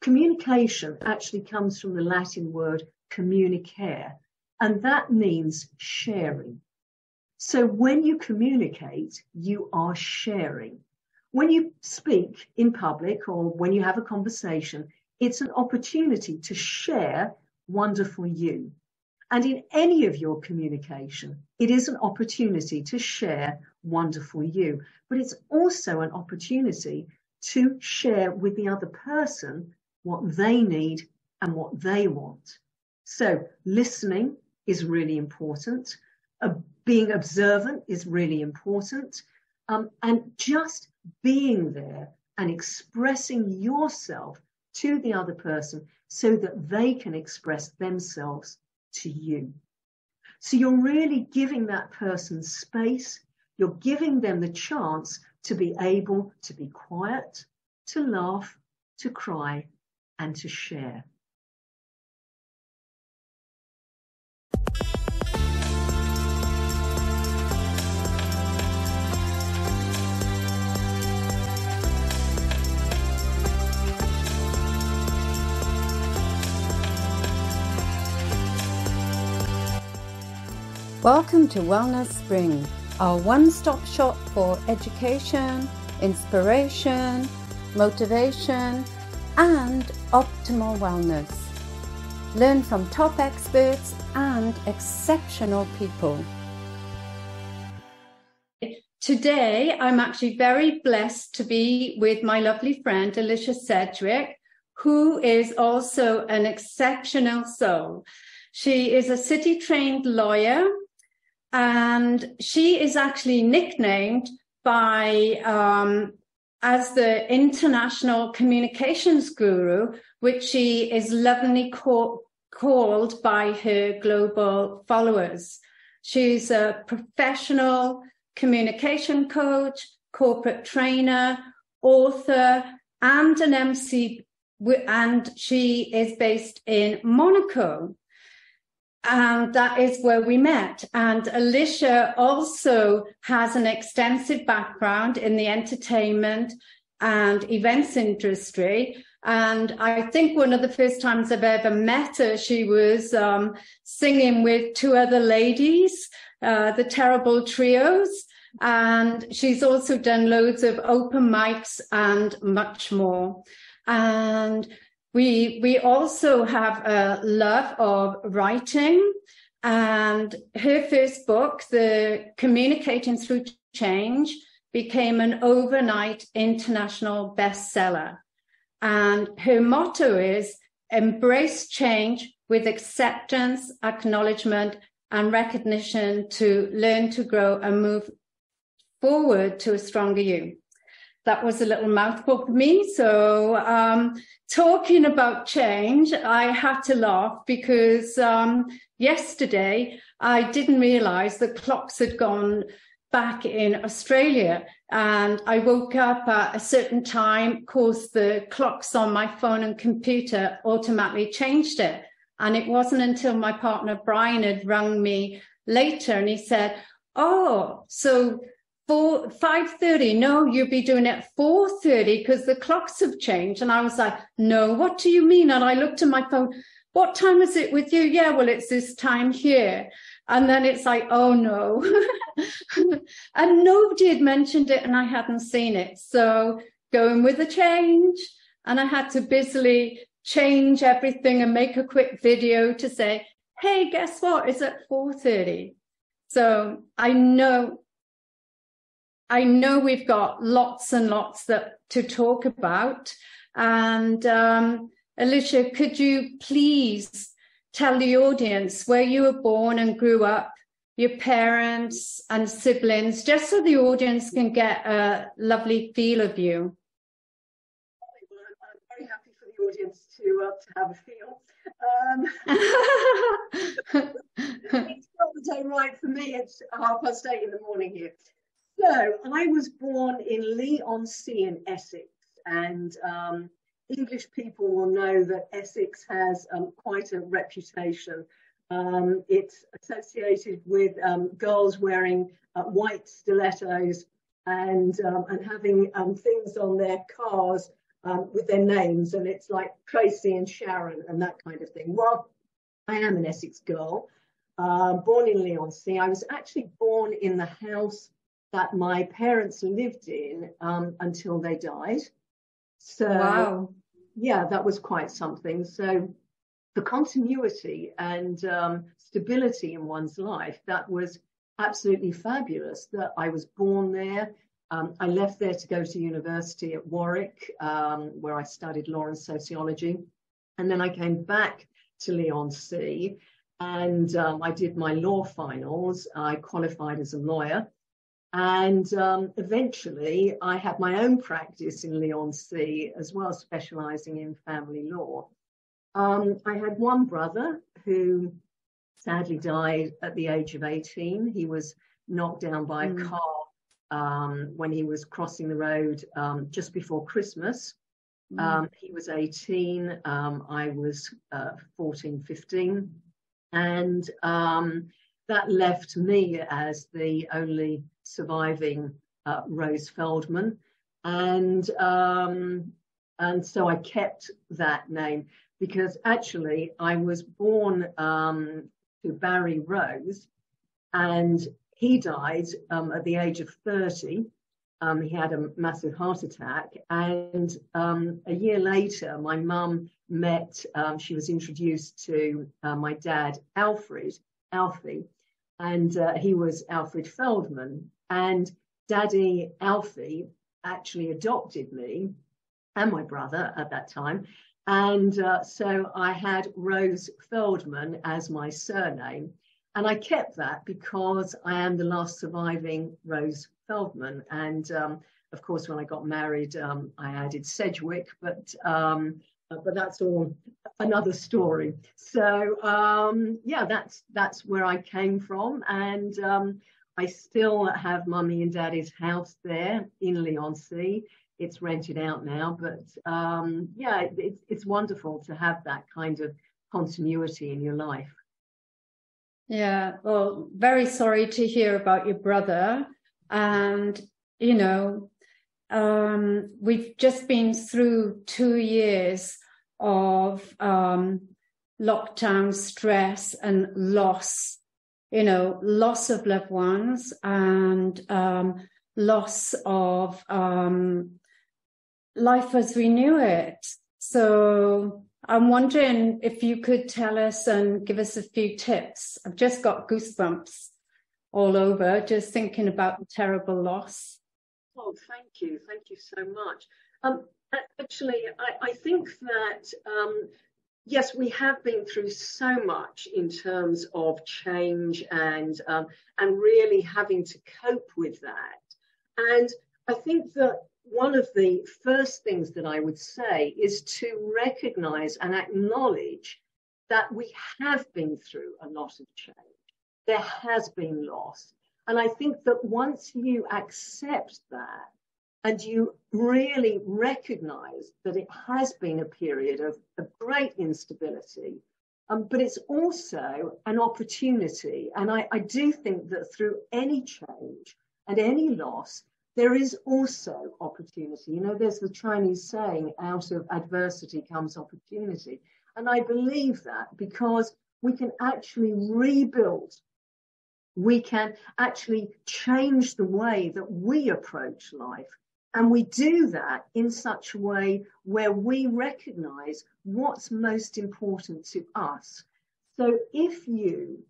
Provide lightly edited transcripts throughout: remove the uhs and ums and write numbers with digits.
Communication actually comes from the Latin word communicare, and that means sharing. So when you communicate, you are sharing. When you speak in public or when you have a conversation, it's an opportunity to share wonderful you. And in any of your communication, it is an opportunity to share wonderful you. But it's also an opportunity to share with the other person what they need and what they want. So listening is really important. Being observant is really important. And just being there and expressing yourself to the other person so that they can express themselves to you. So you're really giving that person space. You're giving them the chance to be able to be quiet, to laugh, to cry, and to share. Welcome to Wellness Spring, our one-stop shop for education, inspiration, motivation, and optimal wellness. Learn from top experts and exceptional people. Today, I'm actually very blessed to be with my lovely friend, Alicia Sedgwick, who is also an exceptional soul. She is a city-trained lawyer, and she is actually nicknamed by as the International Communications Guru, which she is lovingly called by her global followers. She's a professional communication coach, corporate trainer, author, and an MC, and she is based in Monaco. And that is where we met. And Alicia also has an extensive background in the entertainment and events industry. And I think one of the first times I've ever met her, she was singing with two other ladies, the Terrible Trios. And she's also done loads of open mics and much more. And we also have a love of writing, and her first book, The Communicating Through Change, became an overnight international bestseller. And her motto is embrace change with acceptance, acknowledgement, and recognition to learn to grow and move forward to a stronger you. That was a little mouthful for me. So talking about change, I had to laugh because yesterday I didn't realize the clocks had gone back in Australia, and I woke up at a certain time. Of course, the clocks on my phone and computer automatically changed it. And it wasn't until my partner Brian had rung me later and he said, oh, so 5:30, no, you'll be doing it at 4:30 because the clocks have changed. And I was like, no, what do you mean? And I looked at my phone, what time is it with you? Yeah, well, it's this time here. And then it's like, oh no. And nobody had mentioned it and I hadn't seen it. So going with the change, and I had to busily change everything and make a quick video to say, hey, guess what? It's at 4:30. So I know we've got lots and lots to talk about. And Alicia, could you please tell the audience where you were born and grew up, your parents and siblings, just so the audience can get a lovely feel of you? Well, I'm very happy for the audience to have a feel. It's not the day right for me. It's 8:30 in the morning here. So I was born in Leigh-on-Sea in Essex, and English people will know that Essex has quite a reputation. It's associated with girls wearing white stilettos and having things on their cars with their names, and it's like Tracy and Sharon and that kind of thing. Well, I am an Essex girl, born in Leigh-on-Sea. I was actually born in the house that my parents lived in until they died. So, wow. yeah, that was quite something. So the continuity and stability in one's life, that was absolutely fabulous that I was born there. I left there to go to university at Warwick, where I studied law and sociology. And then I came back to Leigh-on-Sea, and I did my law finals. I qualified as a lawyer. And eventually I had my own practice in Leigh-on-Sea as well, specializing in family law. I had one brother who sadly died at the age of 18. He was knocked down by a car when he was crossing the road just before Christmas. He was 18, I was 14, 15. And that left me as the only surviving Rose Feldman. And so I kept that name because actually I was born to Barry Rose, and he died at the age of 30. He had a massive heart attack, and a year later my mum met, she was introduced to my dad, Alfie, and he was Alfred Feldman. And Daddy Alfie actually adopted me and my brother at that time. And so I had Rose Feldman as my surname. And I kept that because I am the last surviving Rose Feldman. And of course, when I got married, I added Sedgwick, but that's all another story. So yeah, that's where I came from. And I still have Mummy and Daddy's house there in Leigh-on-Sea. It's rented out now, but yeah, it's wonderful to have that kind of continuity in your life. Yeah, well, very sorry to hear about your brother. And, you know, we've just been through 2 years of lockdown stress and loss, you know, loss of loved ones and loss of life as we knew it. So I'm wondering if you could tell us and give us a few tips. I've just got goosebumps all over, just thinking about the terrible loss. Oh, thank you. Thank you so much. Actually, I think that, yes, we have been through so much in terms of change and really having to cope with that. And I think that one of the first things that I would say is to recognize and acknowledge that we have been through a lot of change. There has been loss. And I think that once you accept that and you really recognize that it has been a period of great instability, but it's also an opportunity. And I do think that through any change and any loss, there is also opportunity. You know, there's the Chinese saying, out of adversity comes opportunity. And I believe that because we can actually rebuild. We can actually change the way that we approach life. And we do that in such a way where we recognize what's most important to us. So if you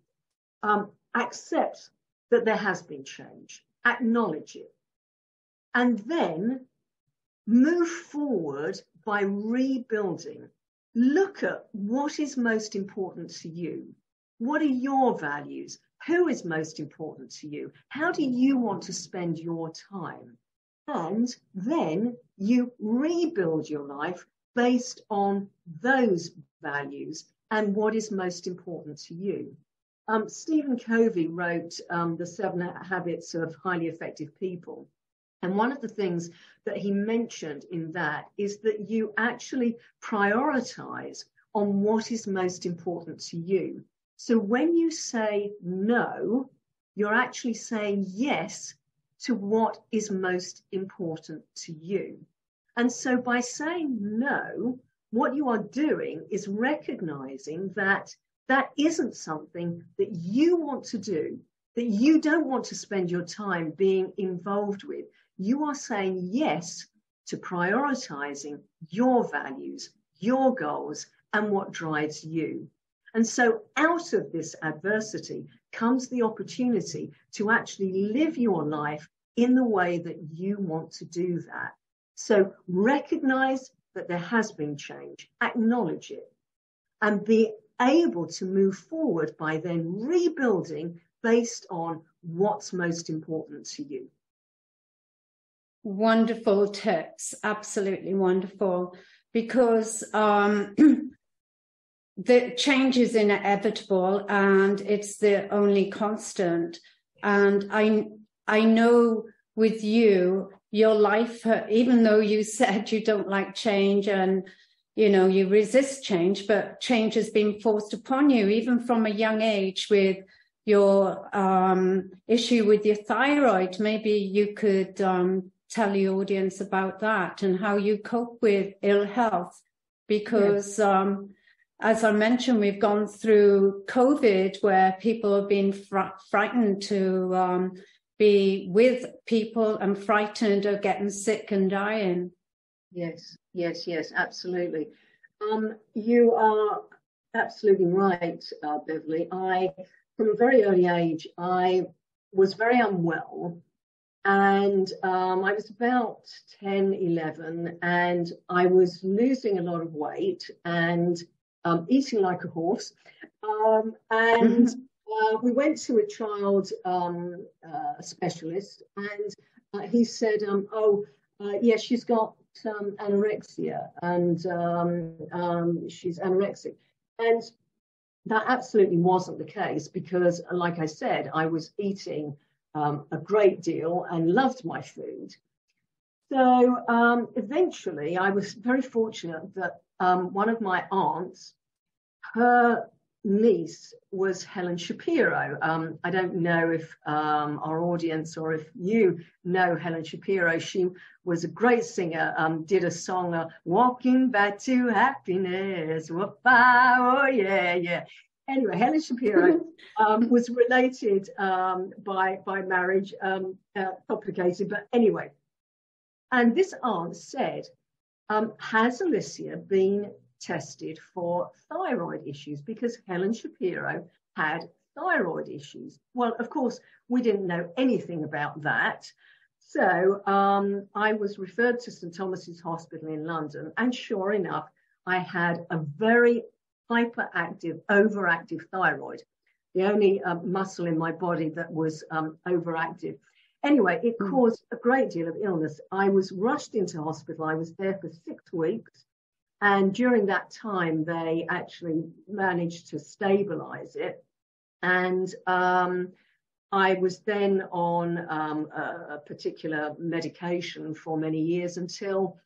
accept that there has been change, acknowledge it, and then move forward by rebuilding. Look at what is most important to you. What are your values? Who is most important to you? How do you want to spend your time? And then you rebuild your life based on those values and what is most important to you. Stephen Covey wrote The 7 Habits of Highly Effective People. And one of the things that he mentioned in that is that you actually prioritize on what is most important to you. So when you say no, you're actually saying yes to what is most important to you. And so by saying no, what you are doing is recognizing that that isn't something that you want to do, that you don't want to spend your time being involved with. You are saying yes to prioritizing your values, your goals, and what drives you. And so out of this adversity comes the opportunity to actually live your life in the way that you want to do that. So recognize that there has been change, acknowledge it, and be able to move forward by then rebuilding based on what's most important to you. Wonderful tips, absolutely wonderful, because the change is inevitable and it's the only constant. And I know with you, your life, even though you said you don't like change and, you know, you resist change, but change has been forced upon you, even from a young age with your issue with your thyroid. Maybe you could tell the audience about that and how you cope with ill health, because as I mentioned, we've gone through COVID where people have been frightened to be with people and frightened of getting sick and dying. Yes, absolutely. You are absolutely right, Beverly. From a very early age, I was very unwell, and I was about 10, 11, and I was losing a lot of weight and eating like a horse. We went to a child specialist, and he said, yes, she's got anorexia, and she's anorexic. And that absolutely wasn't the case, because, like I said, I was eating a great deal and loved my food. So eventually I was very fortunate that one of my aunts, her niece was Helen Shapiro. I don't know if our audience or if you know Helen Shapiro. She was a great singer, did a song, Walking Back to Happiness. Oh, yeah. Anyway, Helen Shapiro was related by marriage, complicated, but anyway. And this aunt said, has Alicia been tested for thyroid issues? Because Helen Shapiro had thyroid issues. Well, of course, we didn't know anything about that. So I was referred to St. Thomas's Hospital in London, and sure enough, I had a very hyperactive, overactive thyroid, the only muscle in my body that was overactive. Anyway, it caused a great deal of illness. I was rushed into hospital. I was there for 6 weeks. And during that time, they actually managed to stabilize it. And I was then on a particular medication for many years until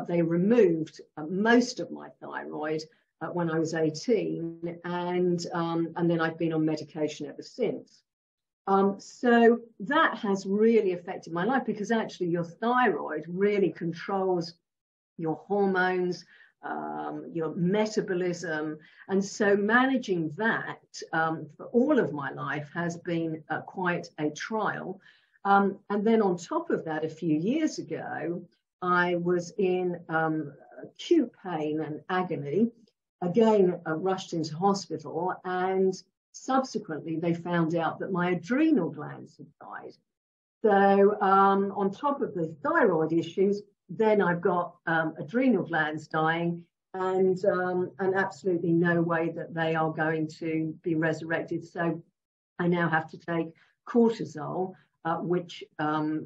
they removed most of my thyroid when I was 18. And then I've been on medication ever since. So that has really affected my life, because actually your thyroid really controls your hormones, your metabolism. And so managing that for all of my life has been quite a trial. And then on top of that, a few years ago, I was in acute pain and agony, again, rushed into hospital, and subsequently they found out that my adrenal glands had died. So on top of the thyroid issues, then I've got adrenal glands dying, and absolutely no way that they are going to be resurrected. So I now have to take cortisol, which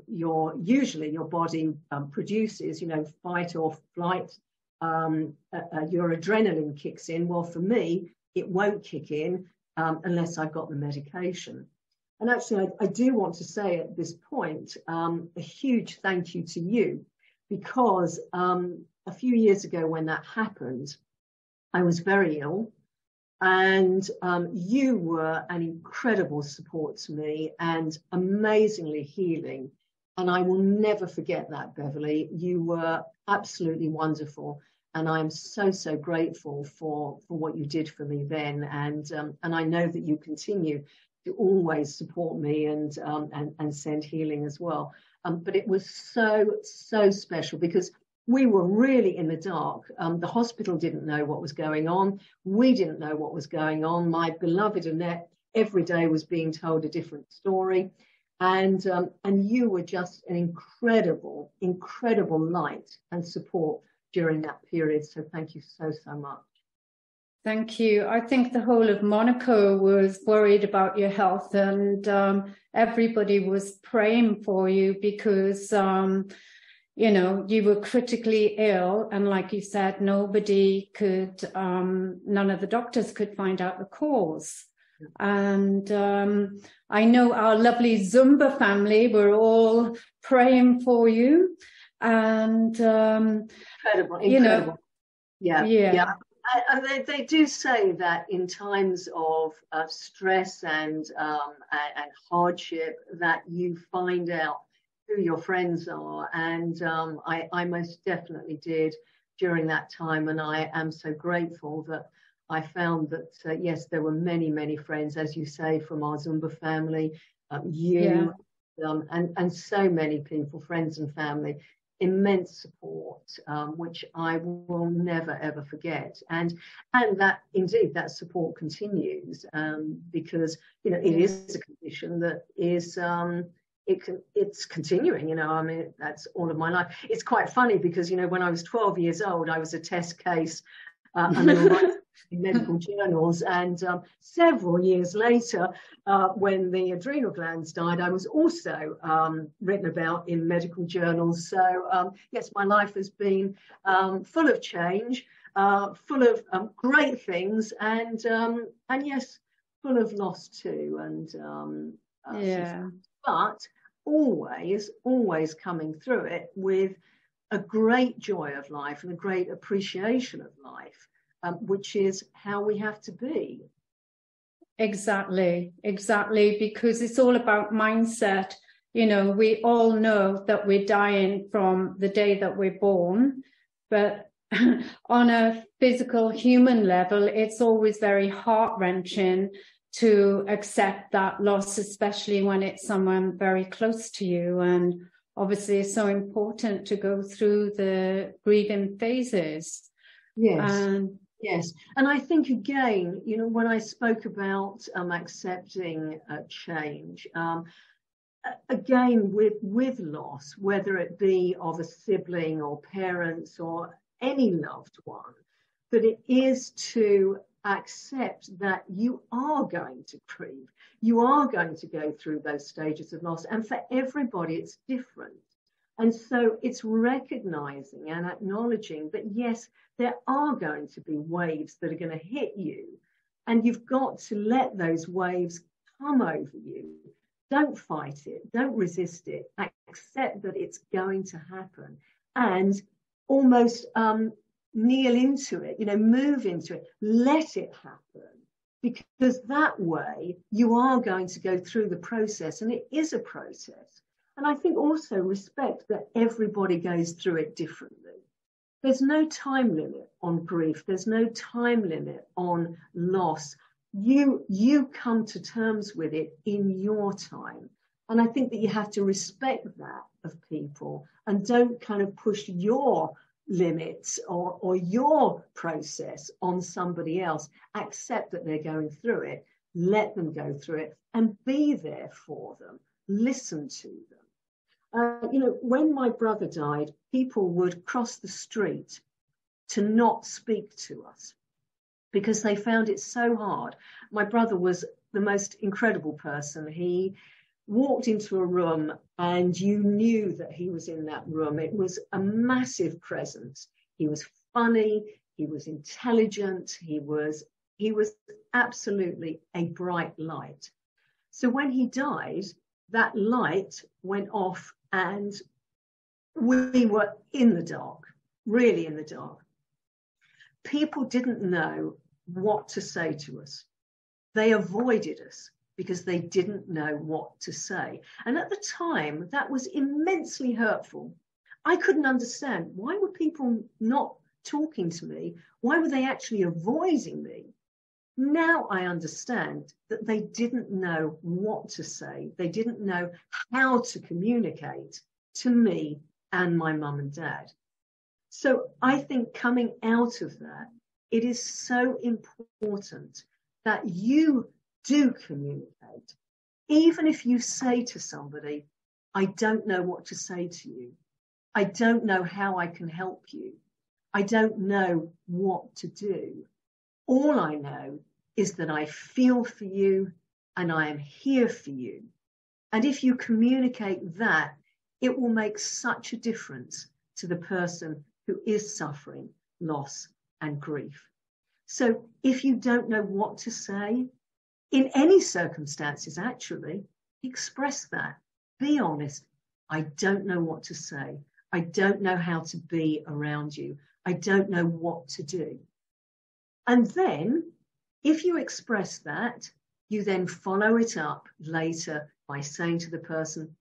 usually your body produces, fight or flight. Your adrenaline kicks in. Well, for me, it won't kick in unless I've got the medication. And actually, I do want to say at this point, a huge thank you to you, because a few years ago when that happened, I was very ill, and you were an incredible support to me and amazingly healing. And I will never forget that, Beverly. You were absolutely wonderful. And I'm so, so grateful for what you did for me then. And I know that you continue to always support me and send healing as well. But it was so, so special because we were really in the dark. The hospital didn't know what was going on. We didn't know what was going on. My beloved Annette every day was being told a different story. And you were just an incredible, incredible light and support during that period. So thank you so, so much. Thank you. I think the whole of Monaco was worried about your health, and everybody was praying for you because, you were critically ill. And like you said, none of the doctors could find out the cause. And I know our lovely Zumba family were all praying for you. And, incredible. Yeah. They do say that in times of stress and hardship, that you find out who your friends are. And I most definitely did during that time. And I am so grateful that I found that, yes, there were many, many friends, as you say, from our Zumba family, and so many people, friends and family, immense support, which I will never, ever forget. And that, indeed, that support continues because, it is a condition that is, it's continuing, I mean, that's all of my life. It's quite funny because, when I was 12 years old, I was a test case and they were writing in medical journals, and several years later, when the adrenal glands died, I was also written about in medical journals. So yes, my life has been full of change, full of great things, and yes, full of loss too, and but always coming through it with a great joy of life and a great appreciation of life, which is how we have to be. Exactly, because it's all about mindset. We all know that we're dying from the day that we're born, but on a physical human level, it's always very heart-wrenching to accept that loss, especially when it's someone very close to you. And obviously it's so important to go through the grieving phases. Yes. And I think, again, when I spoke about accepting change, again, with loss, whether it be of a sibling or parents or any loved one, that it is to accept that you are going to grieve. You are going to go through those stages of loss. And for everybody, it's different. And so it's recognizing and acknowledging that, yes, there are going to be waves that are going to hit you. And you've got to let those waves come over you. Don't fight it. Don't resist it. Accept that it's going to happen. And almost kneel into it, move into it. Let it happen. Because that way you are going to go through the process. And it is a process. And I think also respect that everybody goes through it differently. There's no time limit on grief. There's no time limit on loss. You come to terms with it in your time. And I think that you have to respect that of people and don't kind of push your limits or your process on somebody else. Accept that they're going through it. Let them go through it and be there for them. Listen to them. When my brother died, people would cross the street to not speak to us because they found it so hard. My brother was the most incredible person. He walked into a room and you knew that he was in that room. It was a massive presence. He was funny. He was intelligent. He was absolutely a bright light. So when he died, that light went off and we were in the dark, really in the dark. People didn't know what to say to us. They avoided us because they didn't know what to say. And at the time, that was immensely hurtful. I couldn't understand, why were people not talking to me? Why were they actually avoiding me? Now I understand that they didn't know what to say. They didn't know how to communicate to me and my mum and dad. So I think coming out of that, it is so important that you do communicate. Even if you say to somebody, I don't know what to say to you. I don't know how I can help you. I don't know what to do. All I know is that I feel for you and I am here for you. And if you communicate that, it will make such a difference to the person who is suffering loss and grief. So if you don't know what to say, in any circumstances, actually, express that. Be honest. I don't know what to say. I don't know how to be around you. I don't know what to do. And then, if you express that, you then follow it up later by saying to the person,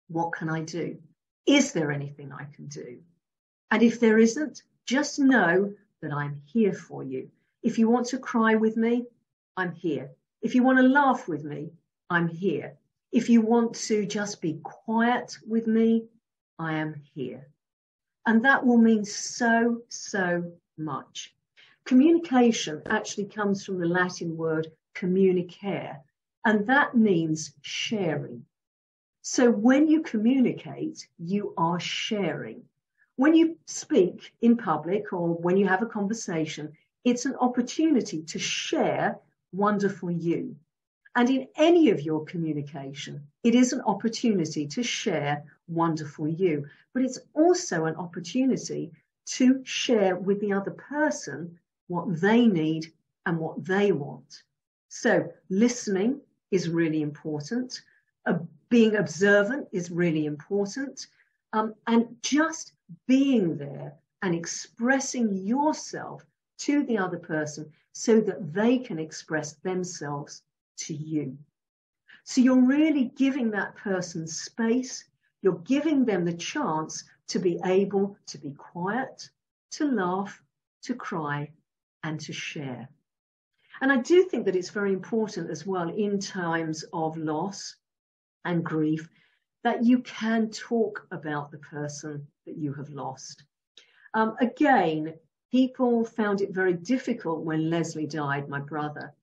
what can I do? Is there anything I can do? And if there isn't, just know that I'm here for you. If you want to cry with me, I'm here. If you want to laugh with me, I'm here. If you want to just be quiet with me, I am here. And that will mean so, so much. Communication actually comes from the Latin word communicare, and that means sharing. So when you communicate, you are sharing. When you speak in public or when you have a conversation, it's an opportunity to share wonderful you. And in any of your communication, it is an opportunity to share wonderful you. But it's also an opportunity to share with the other person what they need and what they want. So listening is really important. Being observant is really important. And just being there and expressing yourself to the other person so that they can express themselves to you. So you're really giving that person space. You're giving them the chance to be able to be quiet, to laugh, to cry, and to share. And I do think that it's very important as well in times of loss and grief that you can talk about the person that you have lost. Again, people found it very difficult when Leslie died, my brother,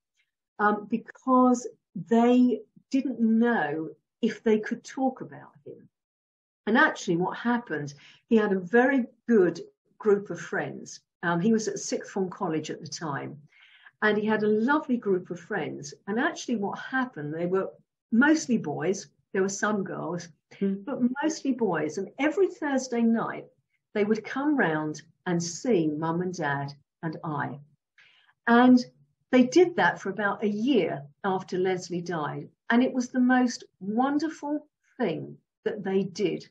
because they didn't know if they could talk about him. And actually what happened, he had a very good group of friends. He was at sixth form college at the time, and he had a lovely group of friends. And actually what happened, they were mostly boys. There were some girls, but mostly boys. And every Thursday night, they would come round and see Mum and Dad and I. And they did that for about a year after Leslie died. And it was the most wonderful thing that they did.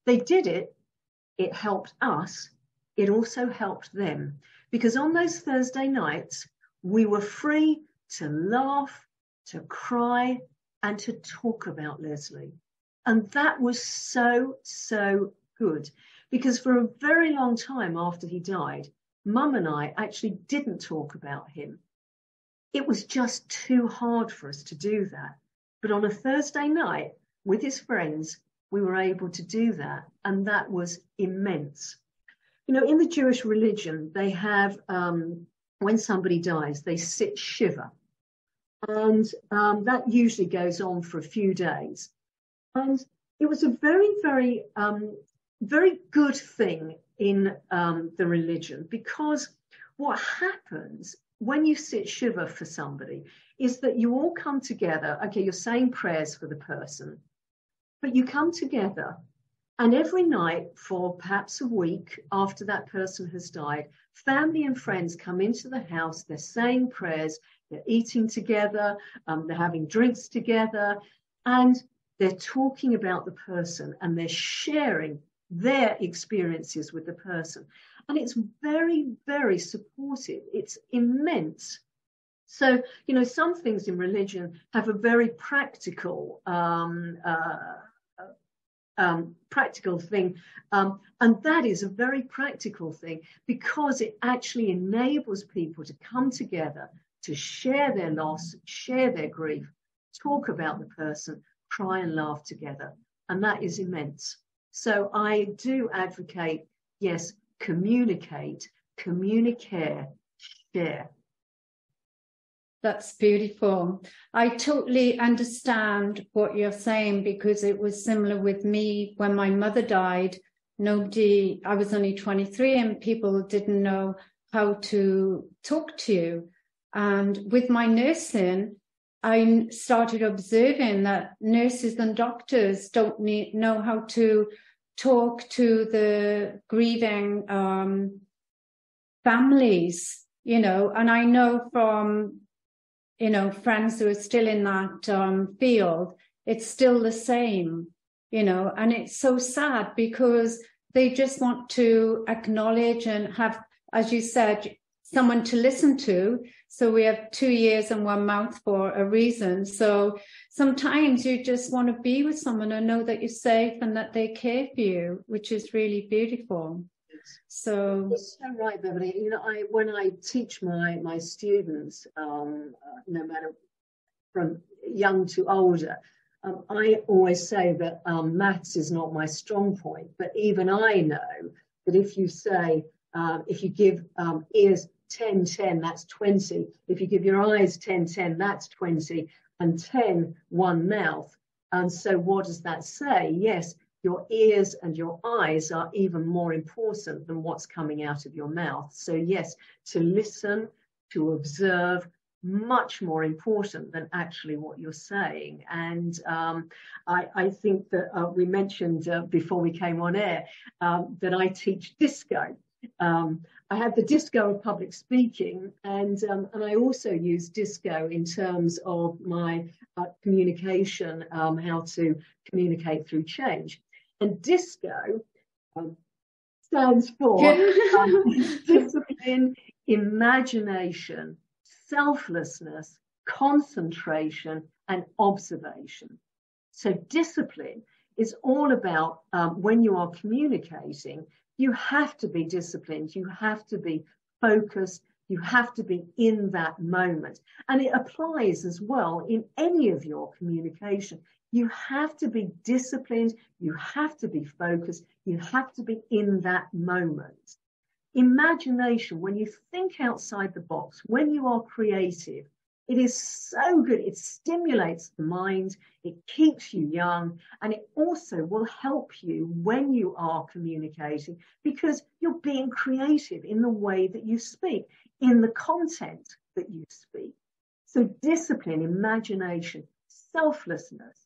They did it. It helped us. It also helped them. Because on those Thursday nights, we were free to laugh, to cry, and to talk about Leslie. And that was so, so good. Because for a very long time after he died, Mum and I actually didn't talk about him. It was just too hard for us to do that. But on a Thursday night with his friends, we were able to do that. And that was immense. You know, in the Jewish religion, they have, when somebody dies, they sit shiva. And that usually goes on for a few days. And it was a very, very, very good thing in the religion, because what happens when you sit shiva for somebody is that you all come together. Okay, you're saying prayers for the person, but you come together, and every night for perhaps a week after that person has died, family and friends come into the house, they're saying prayers, they're eating together, they're having drinks together, and they're talking about the person, and they're sharing their experiences with the person. And it's very, very supportive. It's immense. So, some things in religion have a very practical practical thing. And that is a very practical thing because it actually enables people to come together to share their loss, share their grief, talk about the person, cry and laugh together. And that is immense. So I do advocate, yes, communicate, communicare, share. That's beautiful. I totally understand what you're saying because it was similar with me when my mother died. I was only 23 and people didn't know how to talk to you. And with my nursing, I started observing that nurses and doctors don't know how to talk to the grieving families, and I know from friends who are still in that field, it's still the same, and it's so sad because they just want to acknowledge and have, as you said, someone to listen to. So we have 2 ears and one mouth for a reason. So sometimes you just want to be with someone and know that you're safe and that they care for you, which is really beautiful. So it's so right, Beverly. When I teach my students, no matter from young to older, I always say that maths is not my strong point. But even I know that if you say, if you give ears 10, 10, that's 20. If you give your eyes 10, 10, that's 20. And 10, one mouth. And so what does that say? Yes, your ears and your eyes are even more important than what's coming out of your mouth. So yes, to listen, to observe, much more important than actually what you're saying. And I think that we mentioned before we came on air that I teach disco. I have the disco of public speaking, and I also use disco in terms of my communication, how to communicate through change. And disco stands for discipline, imagination, selflessness, concentration, and observation. So discipline is all about when you are communicating, you have to be disciplined, you have to be focused, you have to be in that moment. And it applies as well in any of your communication. You have to be disciplined, you have to be focused, you have to be in that moment. Imagination, when you think outside the box, when you are creative, it is so good. It stimulates the mind, it keeps you young, and it also will help you when you are communicating because you're being creative in the way that you speak, in the content that you speak. So discipline, imagination, selflessness,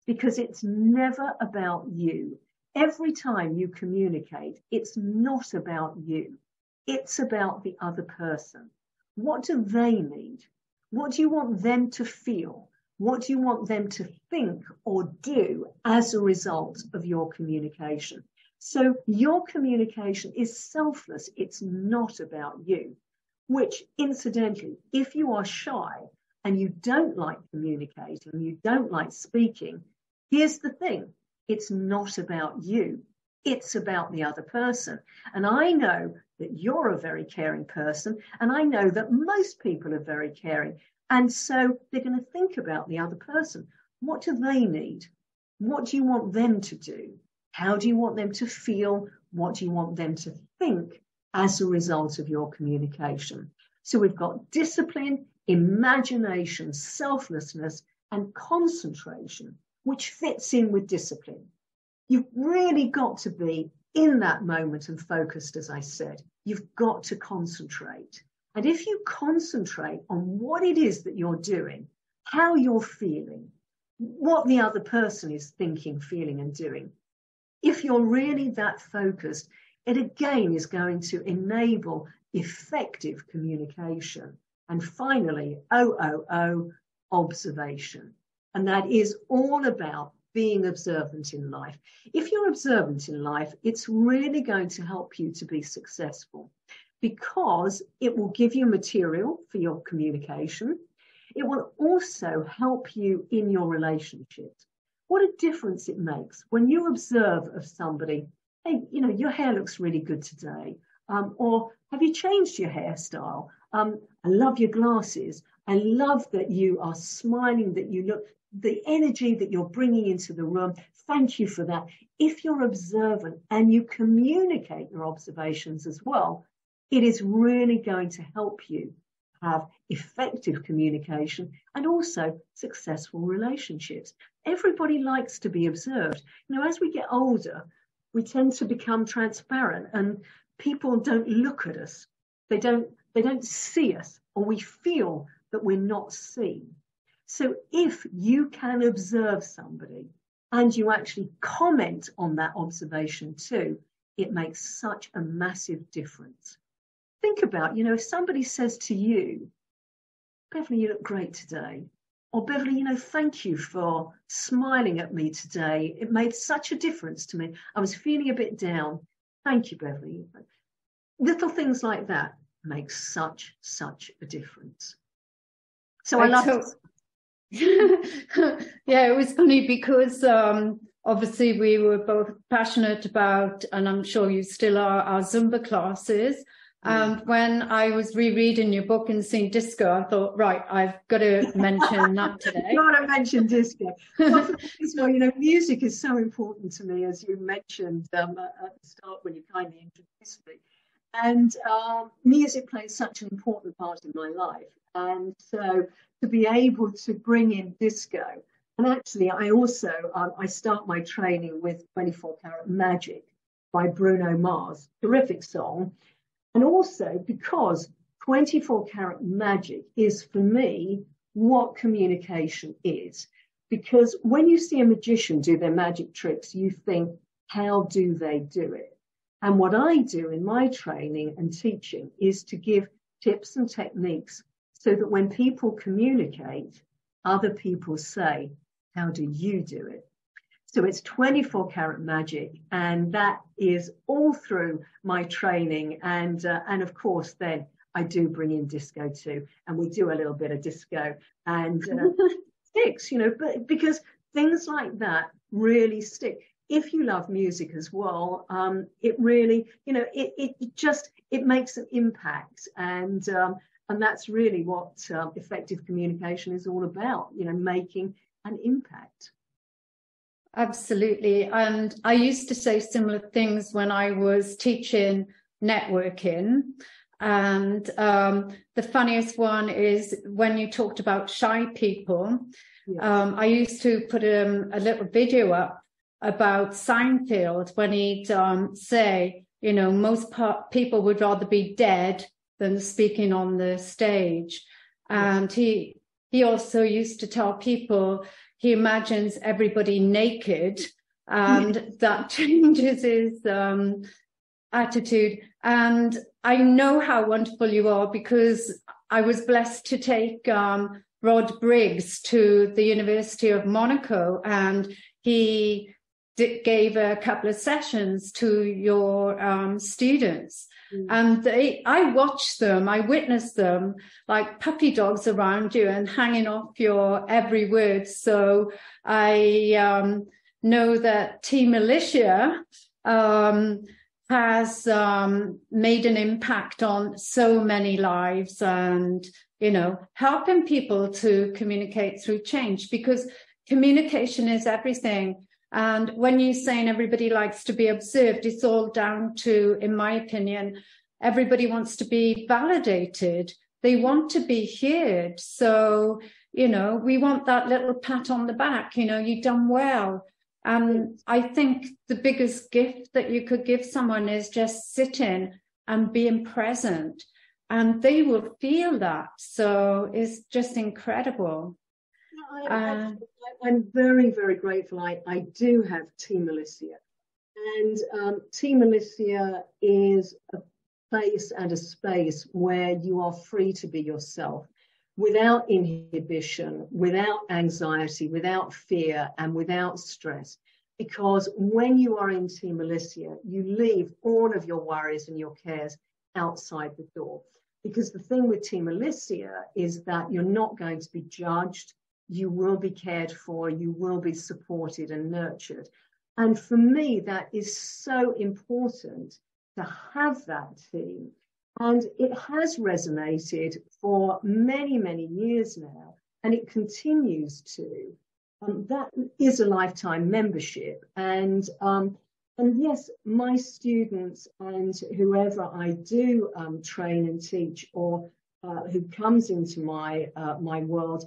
because it's never about you. Every time you communicate, it's not about you. It's about the other person. What do they need? What do you want them to feel? What do you want them to think or do as a result of your communication? So your communication is selfless. It's not about you, which incidentally, if you are shy and you don't like communicating, you don't like speaking, here's the thing. It's not about you. It's about the other person. And I know that you're a very caring person, and I know that most people are very caring. And so they're going to think about the other person. What do they need? What do you want them to do? How do you want them to feel? What do you want them to think as a result of your communication? So we've got discipline, imagination, selflessness, and concentration, which fits in with discipline. You've really got to be in that moment and focused, as I said. You've got to concentrate. And if you concentrate on what it is that you're doing, how you're feeling, what the other person is thinking, feeling, and doing, if you're really that focused, it again is going to enable effective communication. And finally, observation. And that is all about being observant in life. If you're observant in life, it's really going to help you to be successful because it will give you material for your communication. It will also help you in your relationships. What a difference it makes when you observe of somebody, hey, you know, your hair looks really good today. Or have you changed your hairstyle? I love your glasses. I love that you are smiling, that you look, the energy that you're bringing into the room. Thank you for that. If you're observant and you communicate your observations as well, it is really going to help you have effective communication and also successful relationships. Everybody likes to be observed. You know, as we get older, we tend to become transparent and people don't look at us. They don't see us, or we feel that we're not seen. So if you can observe somebody and you actually comment on that observation too, it makes such a massive difference. Think about, you know, if somebody says to you, Beverly, you look great today. Or Beverly, you know, thank you for smiling at me today. It made such a difference to me. I was feeling a bit down. Thank you, Beverly. Little things like that make such a difference. So I love Yeah, it was funny because obviously we were both passionate about, and I'm sure you still are, our Zumba classes. And when I was rereading your book and seeing disco, I thought, right, I've got to mention that today. Got to mention disco. Well, you know, music is so important to me, as you mentioned at the start when you kindly introduced me. And music plays such an important part in my life. And so to be able to bring in disco, and actually I also, I start my training with 24 Karat Magic by Bruno Mars, terrific song. And also because 24 Karat Magic is, for me, what communication is. Because when you see a magician do their magic tricks, you think, how do they do it? And what I do in my training and teaching is to give tips and techniques so that when people communicate, other people say, how do you do it? So it's 24 Karat Magic, and that is all through my training. And of course, then I do bring in disco too, and we do a little bit of disco and sticks, you know, but because things like that really stick. If you love music as well, it really, you know, it makes an impact, and that's really what effective communication is all about, you know, making an impact. Absolutely. And I used to say similar things when I was teaching networking. And the funniest one is when you talked about shy people. Yes. I used to put a little video up about Seinfeld when he'd say, you know, most people would rather be dead than speaking on the stage. And he also used to tell people he imagines everybody naked, and that changes his attitude. And I know how wonderful you are, because I was blessed to take Rod Briggs to the University of Monaco, and he gave a couple of sessions to your students. And I watched them, I witnessed them like puppy dogs around you and hanging off your every word. So I know that Team Alicia has made an impact on so many lives, and, you know, helping people to communicate through change, because communication is everything. And when you're saying everybody likes to be observed, it's all down to, in my opinion, everybody wants to be validated. They want to be heard. So, you know, we want that little pat on the back, you know, you've done well. I think the biggest gift that you could give someone is just sitting and being present, and they will feel that. So it's just incredible. I'm very, very grateful. I do have Team Alicia, and Team Alicia is a place and a space where you are free to be yourself without inhibition, without anxiety, without fear, and without stress. Because when you are in Team Alicia, you leave all of your worries and your cares, outside the door. Because the thing with Team Alicia is that you're not going to be judged. You will be cared for. You will be supported and nurtured. And for me, that is so important to have that team. And it has resonated for many, many years now, and it continues to. That is a lifetime membership. And yes, my students and whoever I do train and teach, or who comes into my world,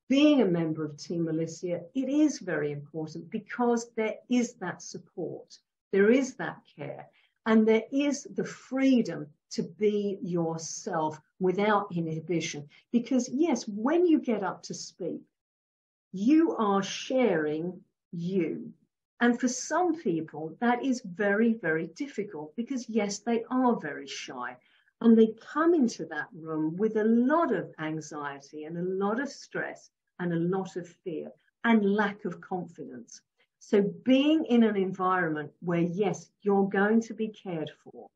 being a member of Team Alicia, it is very important because there is that support, there is that care, and there is the freedom to be yourself without inhibition. Because yes, when you get up to speak, you are sharing you. And for some people, that is very, very difficult because yes, they are very shy. And they come into that room with a lot of anxiety and a lot of stress and a lot of fear and lack of confidence. So being in an environment where, yes, you're going to be cared for,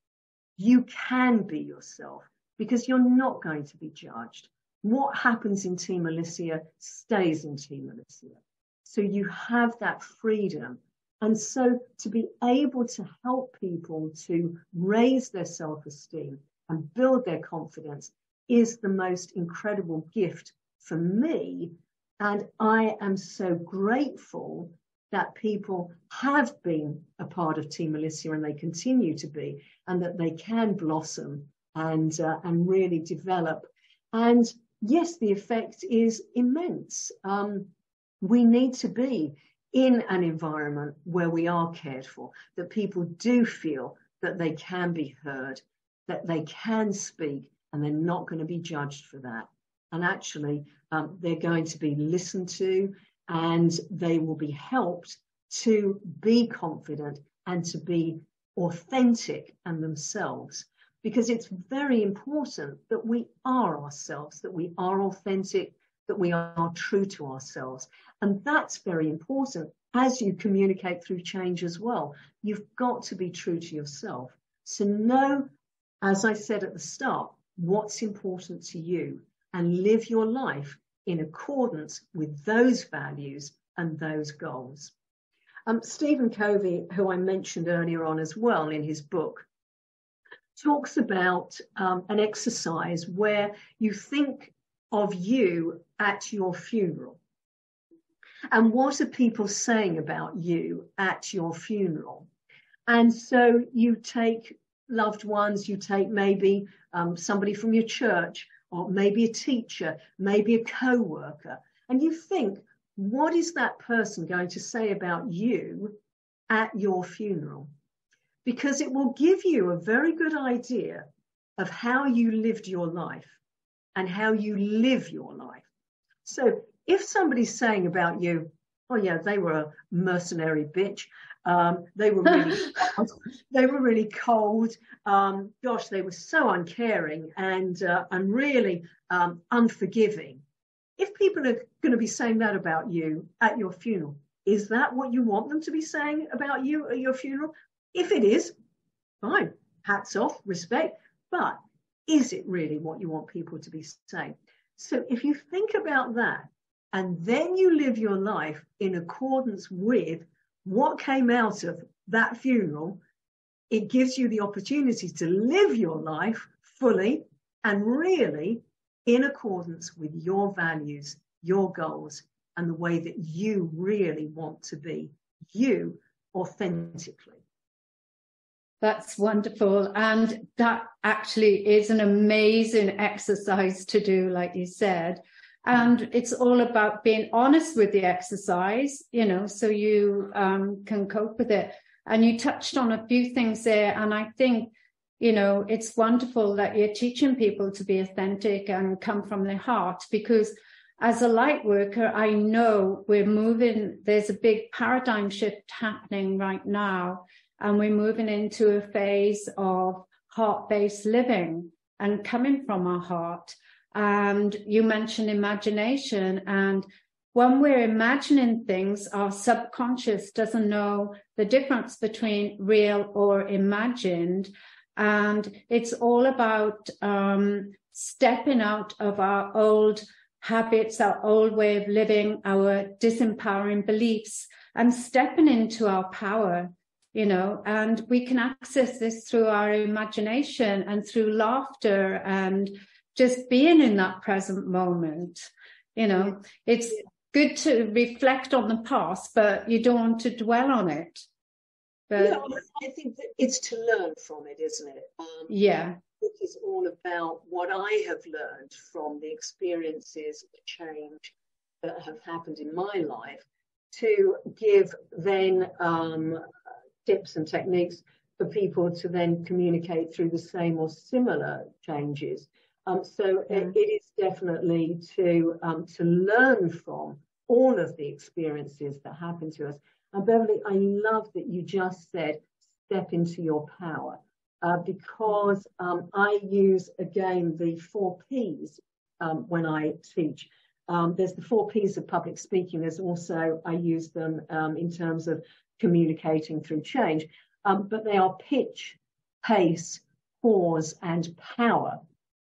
you can be yourself because you're not going to be judged. What happens in Team Alicia stays in Team Alicia. So you have that freedom. And so to be able to help people to raise their self-esteem and build their confidence is the most incredible gift for me. And I am so grateful that people have been a part of Team Alicia and they continue to be, and that they can blossom and really develop. And yes, the effect is immense. We need to be in an environment where we are cared for, that people do feel that they can be heard, that they can speak, and they're not going to be judged for that. And actually, they're going to be listened to, and they will be helped to be confident and to be authentic and themselves. Because it's very important that we are ourselves, that we are authentic, that we are true to ourselves. And that's very important as you communicate through change as well. You've got to be true to yourself. So know, as I said at the start, what's important to you and live your life in accordance with those values and those goals. Stephen Covey, who I mentioned earlier on as well in his book, talks about an exercise where you think of you at your funeral. And what are people saying about you at your funeral? And so you take loved ones, you take maybe somebody from your church, or maybe a teacher, maybe a co-worker, and you think, what is that person going to say about you at your funeral? Because it will give you a very good idea of how you lived your life and how you live your life. So if somebody's saying about you, oh yeah, they were a mercenary bitch, they were really they were really cold, gosh, they were so uncaring and really unforgiving. If people are going to be saying that about you at your funeral, is that what you want them to be saying about you at your funeral? If it is, fine, hats off, respect, but is it really what you want people to be saying? So if you think about that, and then you live your life in accordance with what came out of that funeral, it gives you the opportunity to live your life fully and really in accordance with your values, your goals, and the way that you really want to be, you authentically. That's wonderful. And that actually is an amazing exercise to do, like you said. And it's all about being honest with the exercise, you know, so you can cope with it. And you touched on a few things there. And I think, you know, it's wonderful that you're teaching people to be authentic and come from their heart, because as a light worker, I know we're moving, there's a big paradigm shift happening right now. And we're moving into a phase of heart-based living and coming from our heart. And you mentioned imagination. And when we're imagining things, our subconscious doesn't know the difference between real or imagined. And it's all about stepping out of our old habits, our old way of living, our disempowering beliefs, and stepping into our power, you know. And we can access this through our imagination and through laughter and just being in that present moment. You know, it's good to reflect on the past, but you don't want to dwell on it. But yeah, I think that it's to learn from it, isn't it? Yeah. It is all about what I have learned from the experiences of change that have happened in my life, to give then tips and techniques for people to then communicate through the same or similar changes. It is definitely to learn from all of the experiences that happen to us. And Beverly, I love that you just said, step into your power, because I use, again, the 4 Ps when I teach. There's the 4 Ps of public speaking. There's also, I use them in terms of communicating through change, but they are pitch, pace, pause, and power.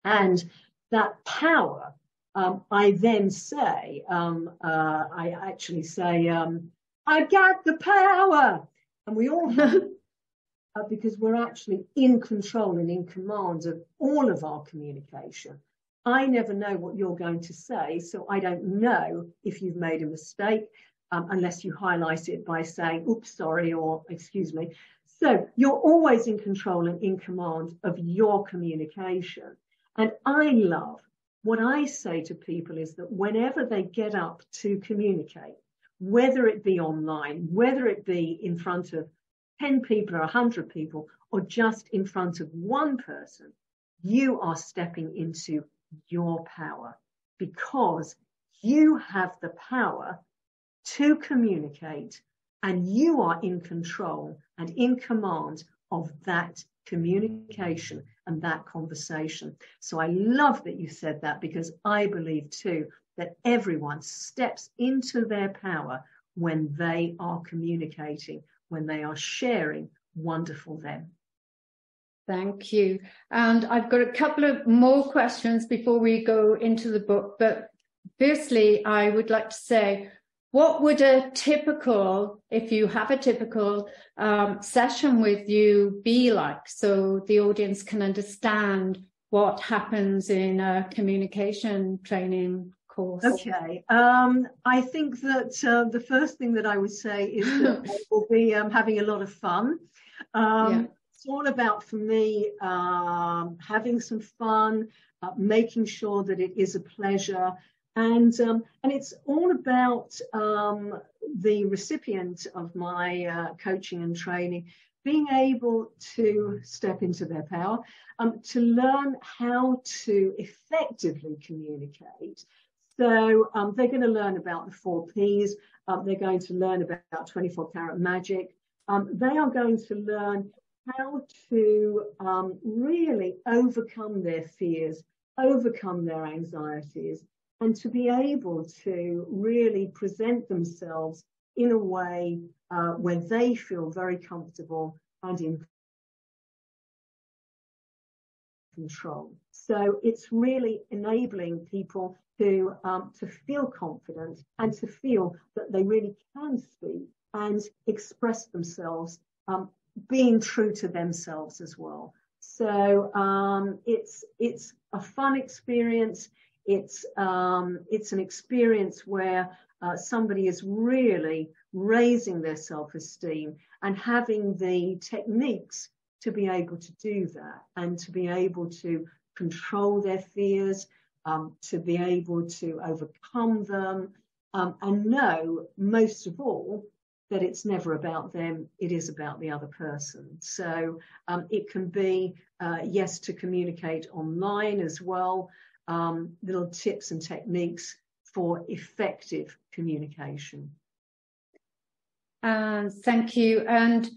And that power, I then say, I actually say, I got the power. And we all have because we're actually in control and in command of all of our communication. I never know what you're going to say, so I don't know if you've made a mistake unless you highlight it by saying, oops, sorry, or excuse me. So you're always in control and in command of your communication. And I love, what I say to people is that whenever they get up to communicate, whether it be online, whether it be in front of 10 people or 100 people, or just in front of one person, you are stepping into your power, because you have the power to communicate, and you are in control and in command of that communication and that conversation. So I love that you said that, because I believe too that everyone steps into their power when they are communicating, when they are sharing wonderful them. Thank you. And I've got a couple of more questions before we go into the book. But firstly, I would like to say, what would a typical, if you have a typical session with you be like, so the audience can understand what happens in a communication training course? Okay. I think that the first thing that I would say is that I will be having a lot of fun. It's all about, for me, having some fun, making sure that it is a pleasure. And it's all about the recipient of my coaching and training being able to step into their power, to learn how to effectively communicate. So they're going to learn about the 4 Ps. They're going to learn about 24 karat magic. They are going to learn how to really overcome their fears, overcome their anxieties, and to be able to really present themselves in a way where they feel very comfortable and in control. So it's really enabling people to feel confident and to feel that they really can speak and express themselves, being true to themselves as well. So it's a fun experience. It's an experience where somebody is really raising their self-esteem and having the techniques to be able to do that, and to be able to control their fears, to be able to overcome them, and know, most of all, that it's never about them, it is about the other person. So it can be, yes, to communicate online as well, little tips and techniques for effective communication. Thank you. And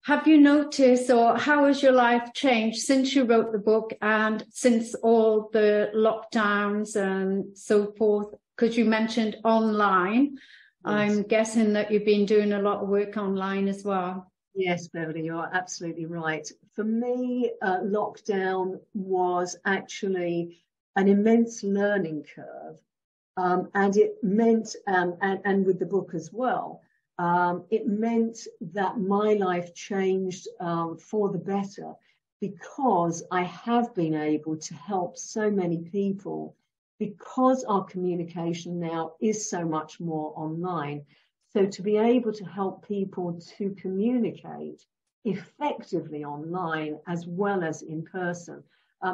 have you noticed, or how has your life changed since you wrote the book and since all the lockdowns and so forth? Because you mentioned online. Yes. I'm guessing that you've been doing a lot of work online as well. Yes, Beverly, you're absolutely right. For me, lockdown was actually an immense learning curve. And it meant, and with the book as well, it meant that my life changed for the better, because I have been able to help so many people, because our communication now is so much more online. So to be able to help people to communicate effectively online as well as in person,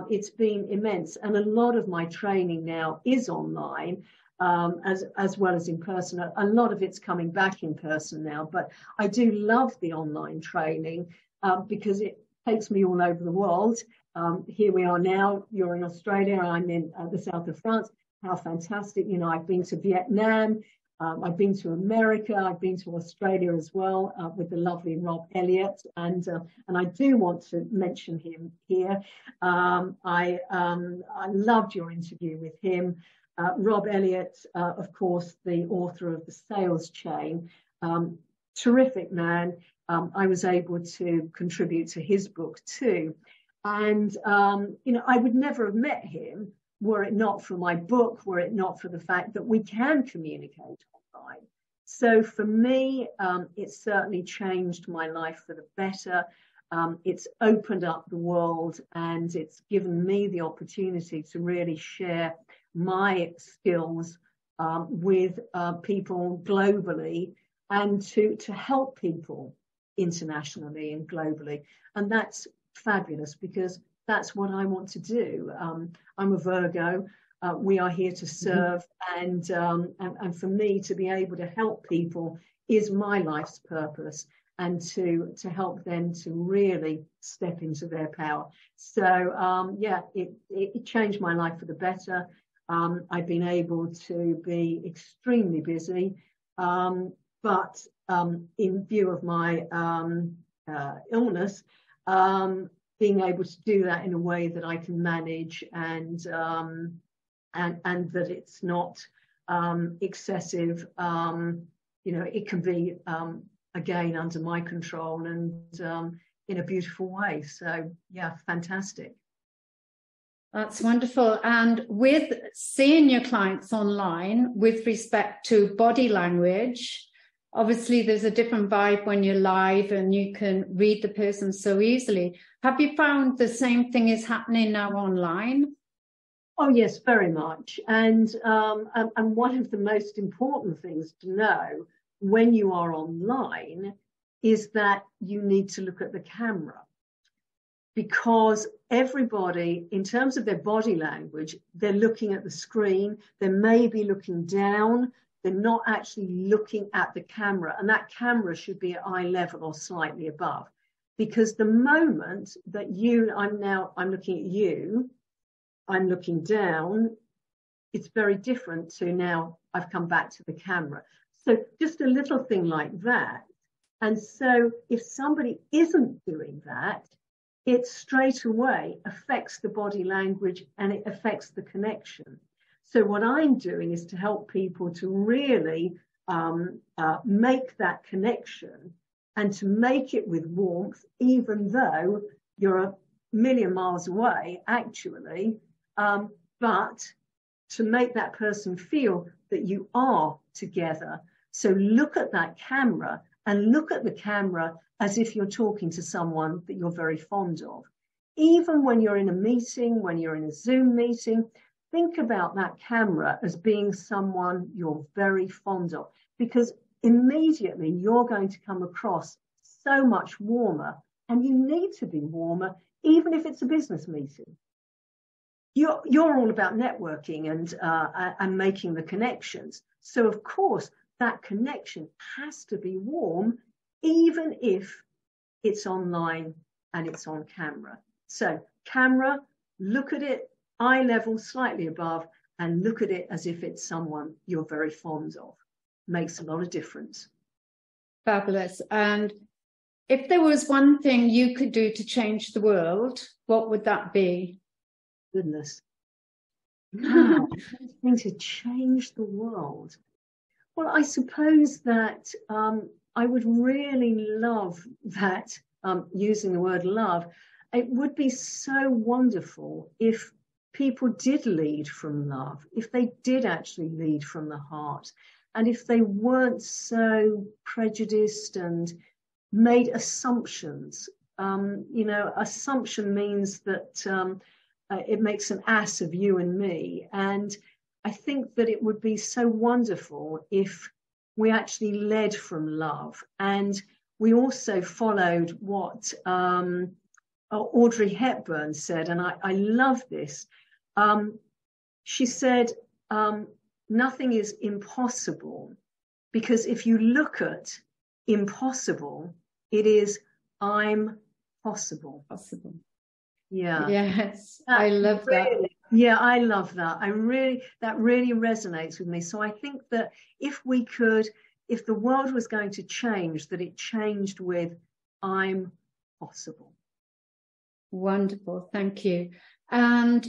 it's been immense. And a lot of my training now is online, as well as in person. A lot of it's coming back in person now, but I do love the online training because it takes me all over the world. Here we are now, you're in Australia, I'm in the south of France. How fantastic. You know, I've been to Vietnam, I've been to America, I've been to Australia as well, with the lovely Rob Elliott, and I do want to mention him here. I loved your interview with him. Rob Elliott, of course, the author of The Sales Chain, terrific man. I was able to contribute to his book too. And, you know, I would never have met him were it not for my book, were it not for the fact that we can communicate online. So for me, it's certainly changed my life for the better. It's opened up the world, and it's given me the opportunity to really share my skills with people globally, and to help people internationally and globally. And that's fabulous, because that's what I want to do. I'm a Virgo. We are here to serve, and for me to be able to help people is my life's purpose, and to help them to really step into their power. So yeah, it changed my life for the better. I've been able to be extremely busy, but in view of my illness, being able to do that in a way that I can manage, and that it's not excessive. You know, it can be again under my control, and in a beautiful way. So yeah, fantastic. That's wonderful. And with seeing your clients online, with respect to body language, obviously there's a different vibe when you're live and you can read the person so easily. Have you found the same thing is happening now online? Oh yes, very much. And one of the most important things to know when you are online is that you need to look at the camera. Because everybody, in terms of their body language, they're looking at the screen, they may be looking down, they're not actually looking at the camera, and that camera should be at eye level or slightly above. Because the moment that I'm looking at you, I'm looking down, it's very different to now I've come back to the camera. So just a little thing like that. And so if somebody isn't doing that, it straight away affects the body language, and it affects the connection. So what I'm doing is to help people to really make that connection, and to make it with warmth, even though you're a million miles away, actually, but to make that person feel that you are together. So look at that camera, and look at the camera as if you're talking to someone that you're very fond of. Even when you're in a meeting, when you're in a Zoom meeting, think about that camera as being someone you're very fond of, because immediately you're going to come across so much warmer, and you need to be warmer, even if it's a business meeting. You're all about networking and making the connections. So of course, that connection has to be warm, even if it's online and it's on camera. So camera, look at it eye level, slightly above, and look at it as if it's someone you're very fond of. Makes a lot of difference. Fabulous. And if there was one thing you could do to change the world, what would that be? Goodness. Wow, something to change the world. Well, I suppose that I would really love that, using the word love, it would be so wonderful if people did lead from love, if they did actually lead from the heart, and if they weren't so prejudiced and made assumptions. Assumption means that it makes an ass of you and me. And I think that it would be so wonderful if we actually led from love. And we also followed what Audrey Hepburn said, and I love this. She said, nothing is impossible, because if you look at impossible, it is I'm possible. Possible. Yeah. Yes, I love that. Yeah, I love that. That really resonates with me. So I think that if the world was going to change, that it changed with I'm possible. Wonderful, thank you. And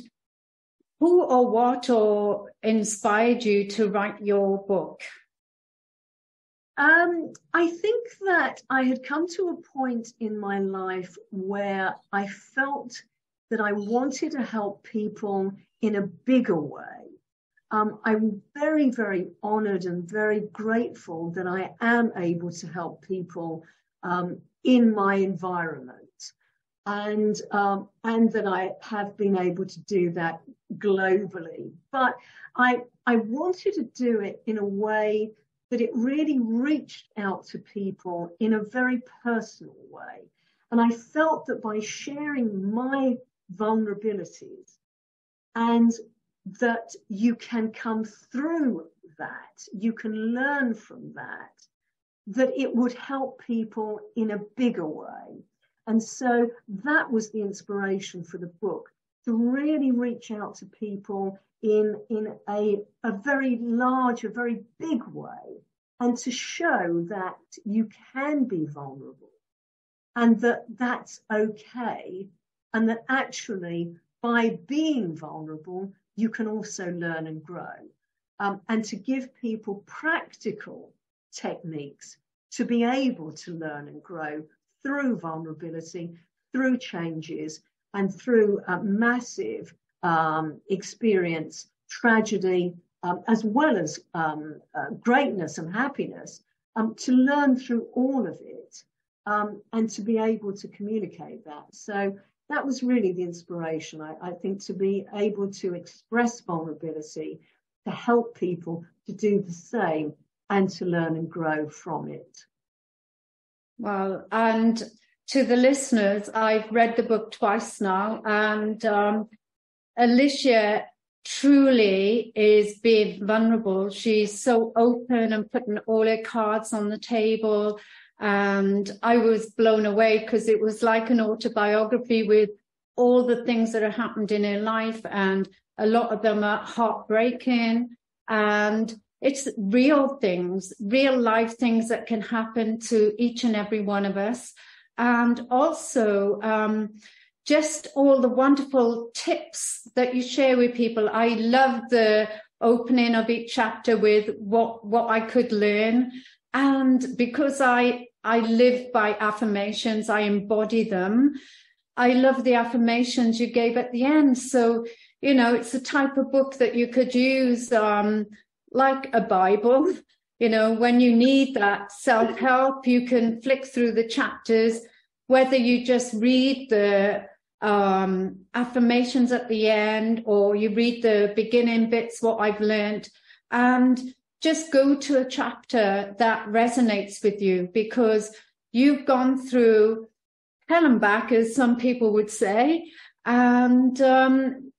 who or what inspired you to write your book? I think that I had come to a point in my life where I felt that I wanted to help people in a bigger way. I'm very, very honored and very grateful that I am able to help people in my environment. And that I have been able to do that globally. But I wanted to do it in a way that it really reached out to people in a very personal way. And I felt that by sharing my vulnerabilities, and that you can come through that, you can learn from that it would help people in a bigger way. And so that was the inspiration for the book, to really reach out to people in a very large, a very big way, and to show that you can be vulnerable and that that's okay, and that actually by being vulnerable, you can also learn and grow, and to give people practical techniques to be able to learn and grow through vulnerability, through changes, and through massive experience, tragedy, as well as greatness and happiness, to learn through all of it, and to be able to communicate that. So that was really the inspiration, I think, to be able to express vulnerability, to help people to do the same, and to learn and grow from it. Well, and to the listeners, I've read the book twice now, and Alicia truly is being vulnerable. She's so open and putting all her cards on the table, and I was blown away because it was like an autobiography with all the things that have happened in her life, and a lot of them are heartbreaking, and it's real things, real life things that can happen to each and every one of us. And also just all the wonderful tips that you share with people. I love the opening of each chapter with what I could learn. And because I live by affirmations, I embody them. I love the affirmations you gave at the end. So, it's the type of book that you could use like a Bible. When you need that self-help, you can flick through the chapters, whether you just read the affirmations at the end, or you read the beginning bits, what I've learned, and just go to a chapter that resonates with you, because you've gone through hell and back, as some people would say, and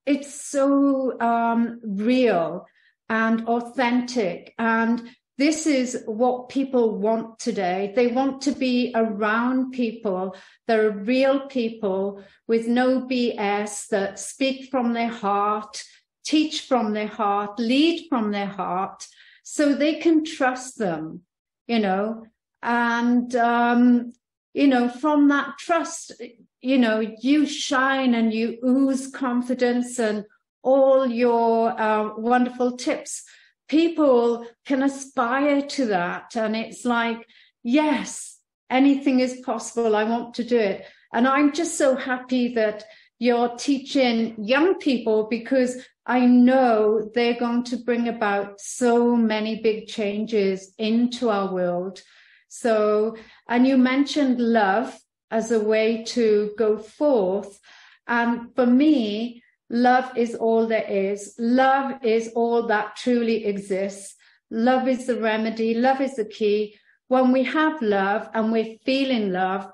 it's so real and authentic. And this is what people want today. They want to be around people that are real people with no BS, that speak from their heart, teach from their heart, lead from their heart, so they can trust them, and, from that trust, you shine and you ooze confidence, and all your wonderful tips. People can aspire to that. And it's like, yes, anything is possible. I want to do it. And I'm just so happy that you're teaching young people, because I know they're going to bring about so many big changes into our world. So, and you mentioned love as a way to go forth. And for me, love is all there is. Love is all that truly exists. Love is the remedy. Love is the key. When we have love and we're feeling love,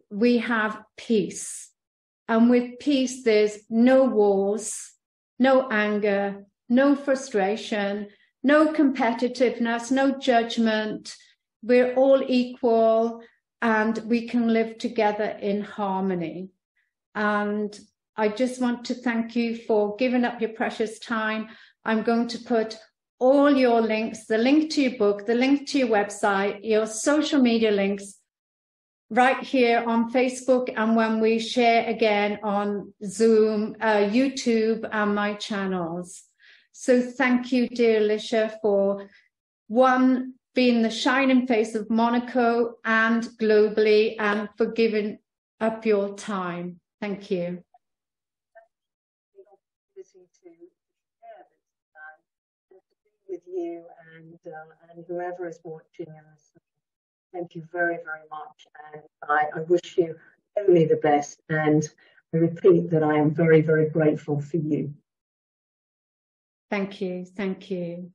we have peace. And with peace, there's no wars, no anger, no frustration, no competitiveness, no judgment. We're all equal and we can live together in harmony. And I just want to thank you for giving up your precious time. I'm going to put all your links, the link to your book, the link to your website, your social media links right here on Facebook, and when we share again on Zoom, YouTube, and my channels. So thank you, dear Alicia, for being the shining face of Monaco and globally, and for giving up your time. Thank you. With you and whoever is watching us. Thank you very, very much. And I wish you only the best. And I repeat that I am very, very grateful for you. Thank you. Thank you.